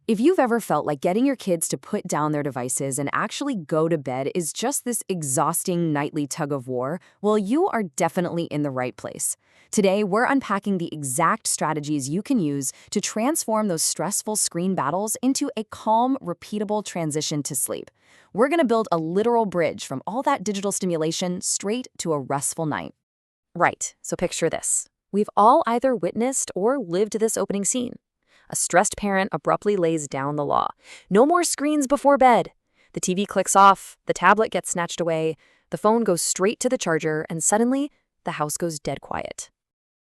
If you've ever felt like getting your kids to put down their devices and actually go to bed is just this exhausting nightly tug of war, well, you are definitely in the right place. Today, we're unpacking the exact strategies you can use to transform those stressful screen battles into a calm, repeatable transition to sleep. We're going to build a literal bridge from all that digital stimulation straight to a restful night. Right, so picture this. We've all either witnessed or lived this opening scene. A stressed parent abruptly lays down the law. No more screens before bed. The TV clicks off, the tablet gets snatched away, the phone goes straight to the charger, and suddenly, the house goes dead quiet.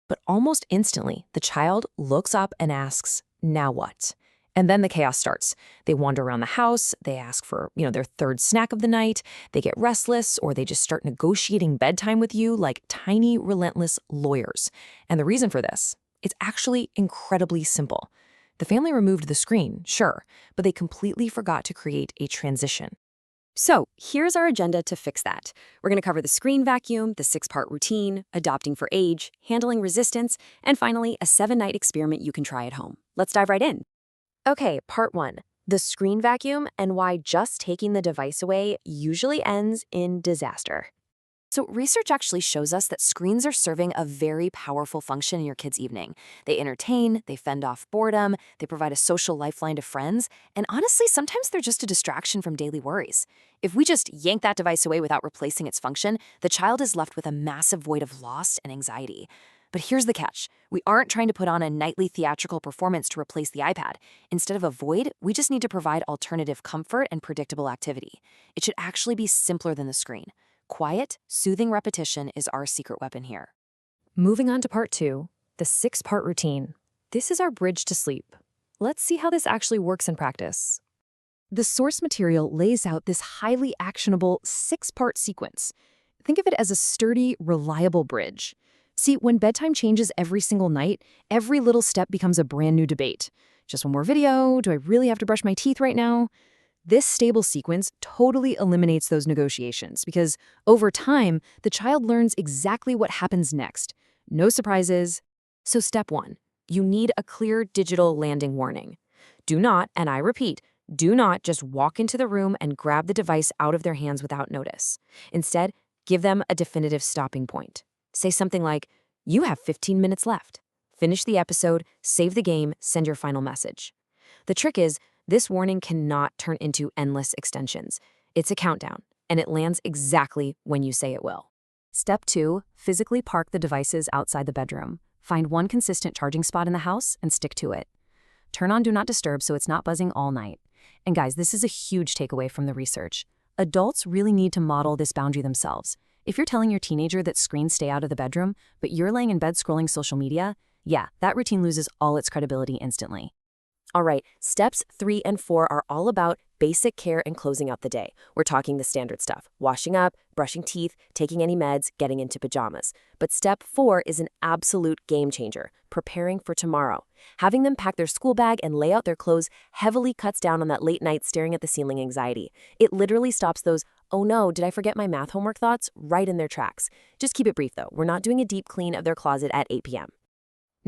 But almost instantly, the child looks up and asks, "Now what?" And then the chaos starts. They wander around the house, they ask for, their third snack of the night, they get restless, or they just start negotiating bedtime with you like tiny, relentless lawyers. And the reason for this, it's actually incredibly simple. The family removed the screen, sure, but they completely forgot to create a transition. So here's our agenda to fix that. We're going to cover the screen vacuum, the 6-part routine, adopting for age, handling resistance, and finally, a 7-night experiment you can try at home. Let's dive right in. Okay, part 1, the screen vacuum and why just taking the device away usually ends in disaster. So research actually shows us that screens are serving a very powerful function in your kid's evening. They entertain, they fend off boredom, they provide a social lifeline to friends, and honestly, sometimes they're just a distraction from daily worries. If we just yank that device away without replacing its function, the child is left with a massive void of loss and anxiety. But here's the catch. We aren't trying to put on a nightly theatrical performance to replace the iPad. Instead of a void, we just need to provide alternative comfort and predictable activity. It should actually be simpler than the screen. Quiet, soothing repetition is our secret weapon here. Moving on to part 2, the 6-part routine. This is our bridge to sleep. Let's see how this actually works in practice. The source material lays out this highly actionable 6-part sequence. Think of it as a sturdy, reliable bridge. See, when bedtime changes every single night, every little step becomes a brand new debate. Just one more video? Do I really have to brush my teeth right now? This stable sequence totally eliminates those negotiations because over time, the child learns exactly what happens next. No surprises. So step 1, you need a clear digital landing warning. Do not, and I repeat, do not just walk into the room and grab the device out of their hands without notice. Instead, give them a definitive stopping point. Say something like, "You have 15 minutes left." Finish the episode, save the game, send your final message. The trick is, this warning cannot turn into endless extensions. It's a countdown, and it lands exactly when you say it will. Step 2, physically park the devices outside the bedroom. Find one consistent charging spot in the house and stick to it. Turn on Do Not Disturb so it's not buzzing all night. And guys, this is a huge takeaway from the research. Adults really need to model this boundary themselves. If you're telling your teenager that screens stay out of the bedroom, but you're laying in bed scrolling social media, yeah, that routine loses all its credibility instantly. All right, steps 3 and 4 are all about basic care and closing out the day. We're talking the standard stuff: washing up, brushing teeth, taking any meds, getting into pajamas. But step 4 is an absolute game changer: preparing for tomorrow. Having them pack their school bag and lay out their clothes heavily cuts down on that late night staring at the ceiling anxiety. It literally stops those, "Oh no, did I forget my math homework" thoughts right in their tracks. Just keep it brief though. We're not doing a deep clean of their closet at 8 p.m.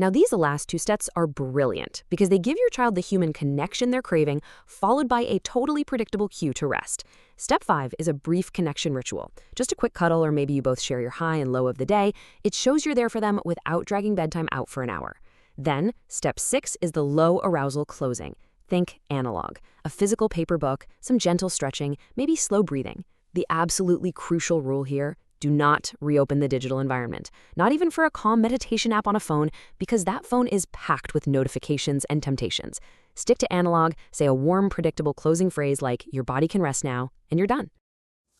Now, these last 2 steps are brilliant because they give your child the human connection they're craving, followed by a totally predictable cue to rest. Step 5 is a brief connection ritual. Just a quick cuddle, or maybe you both share your high and low of the day. It shows you're there for them without dragging bedtime out for an hour. Then, step 6 is the low arousal closing. Think analog: a physical paper book, some gentle stretching, maybe slow breathing. The absolutely crucial rule here: do not reopen the digital environment, not even for a calm meditation app on a phone, because that phone is packed with notifications and temptations. Stick to analog, say a warm, predictable closing phrase like, "Your body can rest now," and you're done.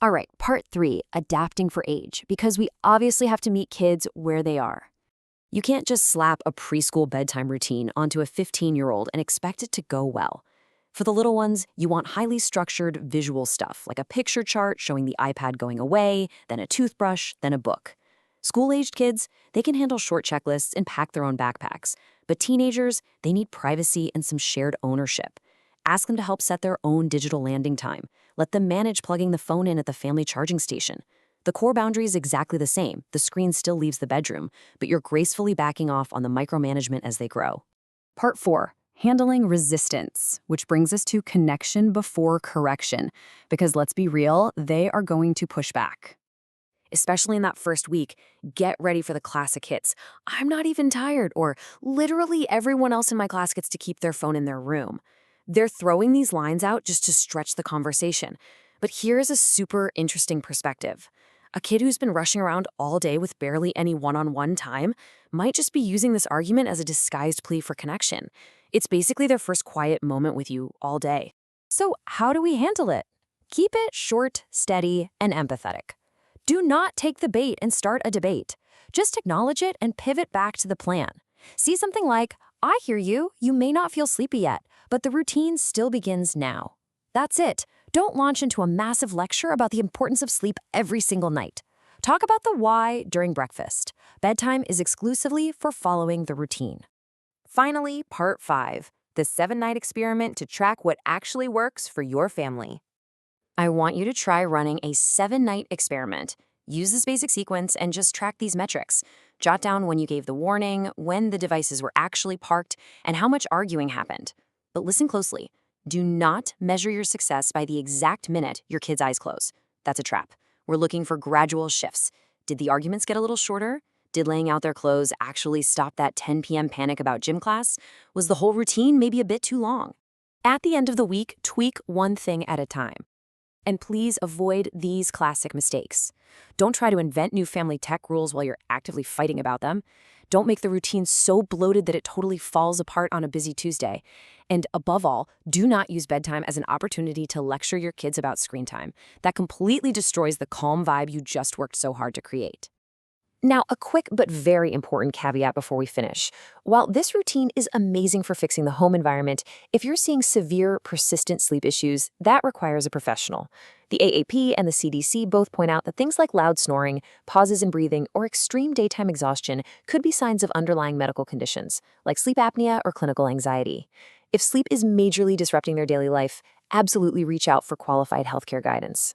All right, part 3, adapting for age, because we obviously have to meet kids where they are. You can't just slap a preschool bedtime routine onto a 15-year-old and expect it to go well. For the little ones, you want highly structured visual stuff, like a picture chart showing the iPad going away, then a toothbrush, then a book. School-aged kids, they can handle short checklists and pack their own backpacks. But teenagers, they need privacy and some shared ownership. Ask them to help set their own digital landing time. Let them manage plugging the phone in at the family charging station. The core boundary is exactly the same. The screen still leaves the bedroom, but you're gracefully backing off on the micromanagement as they grow. Part 4, handling resistance, which brings us to connection before correction. Because let's be real, they are going to push back. Especially in that first week, get ready for the classic hits. I'm not even tired, or literally everyone else in my class gets to keep their phone in their room. They're throwing these lines out just to stretch the conversation. But here's a super interesting perspective. A kid who's been rushing around all day with barely any one-on-one time might just be using this argument as a disguised plea for connection. It's basically their first quiet moment with you all day. So how do we handle it? Keep it short, steady, and empathetic. Do not take the bait and start a debate. Just acknowledge it and pivot back to the plan. See something like, I hear you, you may not feel sleepy yet, but the routine still begins now. That's it. Don't launch into a massive lecture about the importance of sleep every single night. Talk about the why during breakfast. Bedtime is exclusively for following the routine. Finally, part 5, the 7-night experiment to track what actually works for your family. I want you to try running a 7-night experiment. Use this basic sequence and just track these metrics. Jot down when you gave the warning, when the devices were actually parked, and how much arguing happened. But listen closely. Do not measure your success by the exact minute your kid's eyes close. That's a trap. We're looking for gradual shifts. Did the arguments get a little shorter? Did laying out their clothes actually stop that 10 p.m. panic about gym class? Was the whole routine maybe a bit too long? At the end of the week, tweak one thing at a time. And please avoid these classic mistakes. Don't try to invent new family tech rules while you're actively fighting about them. Don't make the routine so bloated that it totally falls apart on a busy Tuesday. And above all, do not use bedtime as an opportunity to lecture your kids about screen time. That completely destroys the calm vibe you just worked so hard to create. Now, a quick but very important caveat before we finish. While this routine is amazing for fixing the home environment, if you're seeing severe, persistent sleep issues, that requires a professional. The AAP and the CDC both point out that things like loud snoring, pauses in breathing, or extreme daytime exhaustion could be signs of underlying medical conditions, like sleep apnea or clinical anxiety. If sleep is majorly disrupting their daily life, absolutely reach out for qualified healthcare guidance.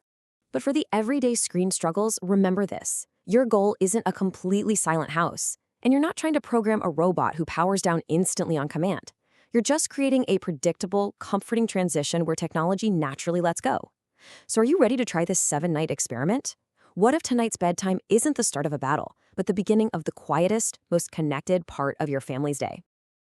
But for the everyday screen struggles, remember this. Your goal isn't a completely silent house, and you're not trying to program a robot who powers down instantly on command. You're just creating a predictable, comforting transition where technology naturally lets go. So are you ready to try this 7-night experiment? What if tonight's bedtime isn't the start of a battle, but the beginning of the quietest, most connected part of your family's day?